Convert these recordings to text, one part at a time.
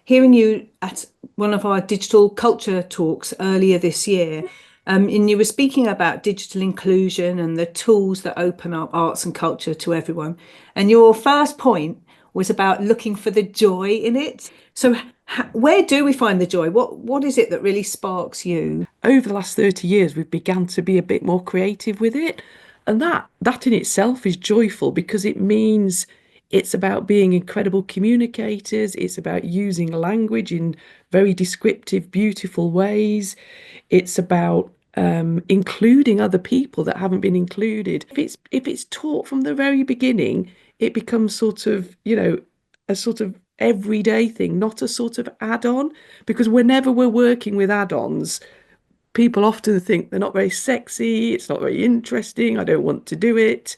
Hearing you at one of our digital culture talks earlier this year, and you were speaking about digital inclusion and the tools that open up arts and culture to everyone. And your first point was about looking for the joy in it. So, where do we find the joy? What is it that really sparks you? Over the last 30 years, we've begun to be a bit more creative with it. And that in itself is joyful because it means it's about being incredible communicators. It's about using language in very descriptive, beautiful ways. It's about including other people that haven't been included. If it's taught from the very beginning, it becomes sort of, a sort of everyday thing, not a sort of add-on. Because whenever we're working with add-ons, people often think they're not very sexy, it's not very interesting, I don't want to do it.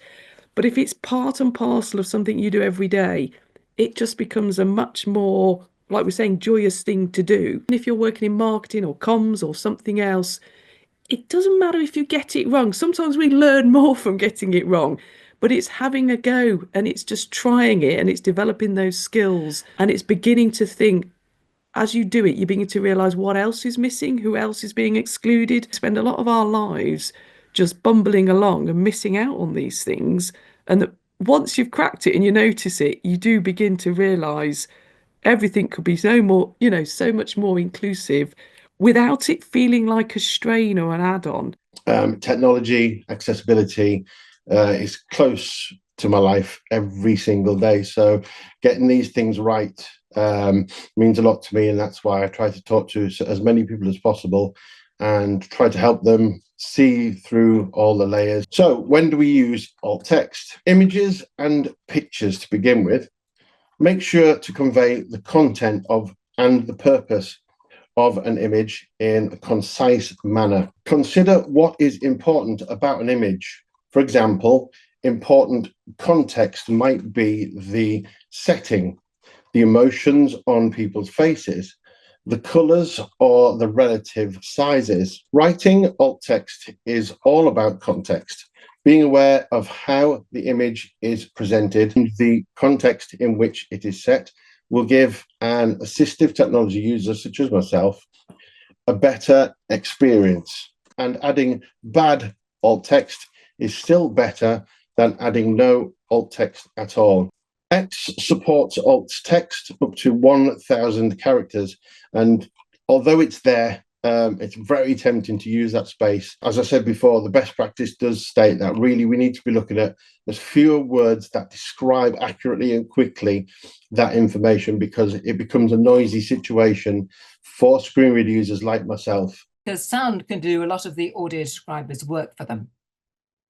But if it's part and parcel of something you do every day, it just becomes a much more, like we're saying, joyous thing to do. And if you're working in marketing or comms or something else, it doesn't matter if you get it wrong. Sometimes we learn more from getting it wrong, but it's having a go and it's just trying it and it's developing those skills and it's beginning to think, as you do it, you begin to realize what else is missing, who else is being excluded. We spend a lot of our lives just bumbling along and missing out on these things. And that once you've cracked it and you notice it, you do begin to realize everything could be so more, so much more inclusive without it feeling like a strain or an add-on. Technology, accessibility is close to my life every single day. So getting these things right means a lot to me, and that's why I try to talk to as many people as possible and try to help them see through all the layers. So when do we use alt text? Images and pictures to begin with. Make sure to convey the content of and the purpose of an image in a concise manner. Consider what is important about an image. For example, important context might be the setting, the emotions on people's faces, the colours or the relative sizes. Writing alt text is all about context, being aware of how the image is presented and the context in which it is set will give an assistive technology user such as myself a better experience. And adding bad alt text is still better than adding no alt text at all. X supports alt text up to 1,000 characters, and although it's there, it's very tempting to use that space. As I said before, the best practice does state that really we need to be looking at as fewer words that describe accurately and quickly that information, because it becomes a noisy situation for screen reader users like myself. Because sound can do a lot of the audio describer's work for them.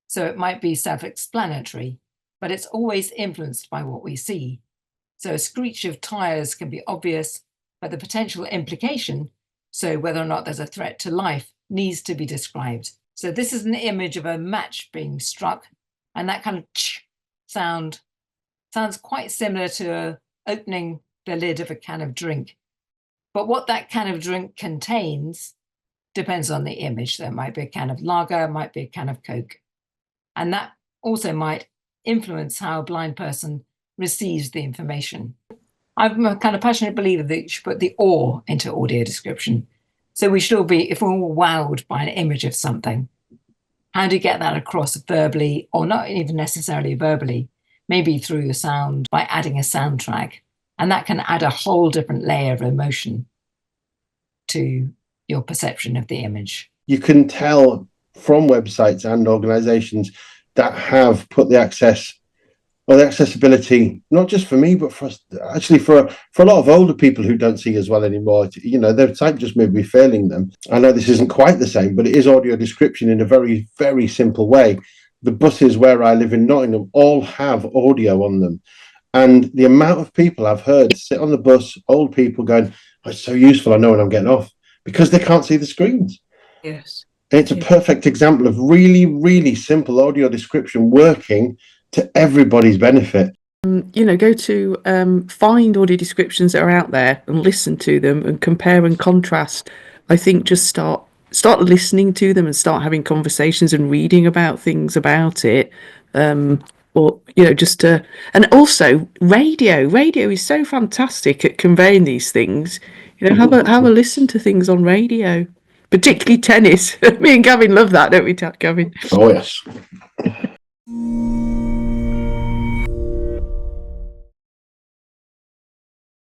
So it might be self-explanatory, but it's always influenced by what we see. So a screech of tires can be obvious, but the potential implication, so whether or not there's a threat to life, needs to be described. So this is an image of a match being struck, and that kind of sound sounds quite similar to opening the lid of a can of drink. But what that can of drink contains depends on the image. There might be a can of lager, might be a can of Coke. And that also might influence how a blind person receives the information. I'm a kind of passionate believer that you should put the awe into audio description. So we should all be, if we're all wowed by an image of something, how do you get that across verbally, or not even necessarily verbally, maybe through the sound by adding a soundtrack? And that can add a whole different layer of emotion to your perception of the image. You can tell from websites and organizations that have put the access or the accessibility, not just for me, but for actually for a lot of older people who don't see as well anymore. Their sight just may be failing them. I know this isn't quite the same, but it is audio description in a very, very simple way. The buses where I live in Nottingham all have audio on them. And the amount of people I've heard sit on the bus, old people going, oh, it's so useful, I know when I'm getting off, because they can't see the screens. Yes. It's a perfect example of really, really simple audio description working to everybody's benefit. Go to find audio descriptions that are out there and listen to them and compare and contrast. I think just start listening to them and start having conversations and reading about things about it. or just to, and also radio is so fantastic at conveying these things. Have a listen to things on radio, particularly tennis. Me and Gavin love that, don't we, Gavin? Oh yes.